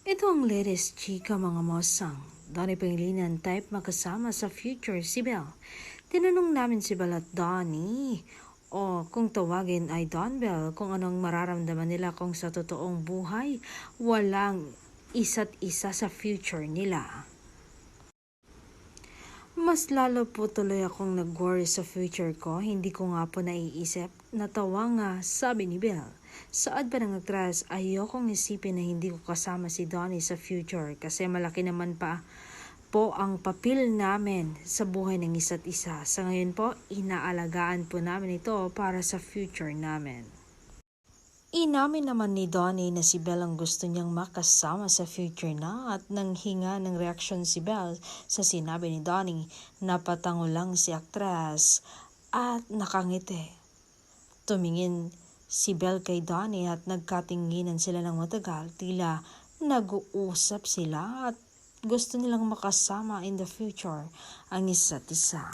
Ito ang latest chika mga mosang. Donnie Pangilinan type makasama sa future si Belle. Tinanong namin si Belle at Donnie o kung tawagin ay Don Bell kung anong mararamdaman nila kung sa totoong buhay walang isa't isa sa future nila. Mas lalo po tuloy akong nag-worry sa future ko, hindi ko nga po naiisip. Natawa nga, sabi ni Belle. Saad pa ng actress, ayokong isipin na hindi ko kasama si Donnie sa future kasi malaki naman pa po ang papel namin sa buhay ng isa't isa. Sa ngayon po, inaalagaan po namin ito para sa future namin. Inamin naman ni Donnie na si Belle ang gusto niyang makasama sa future na at nang hinga ng reaksyon si Belle sa sinabi ni Donnie, napatango lang si aktres at nakangiti. Tumingin si Belle kay Donnie at nagkatinginan sila ng matagal, tila nag-uusap sila at gusto nilang makasama in the future ang isa't isa.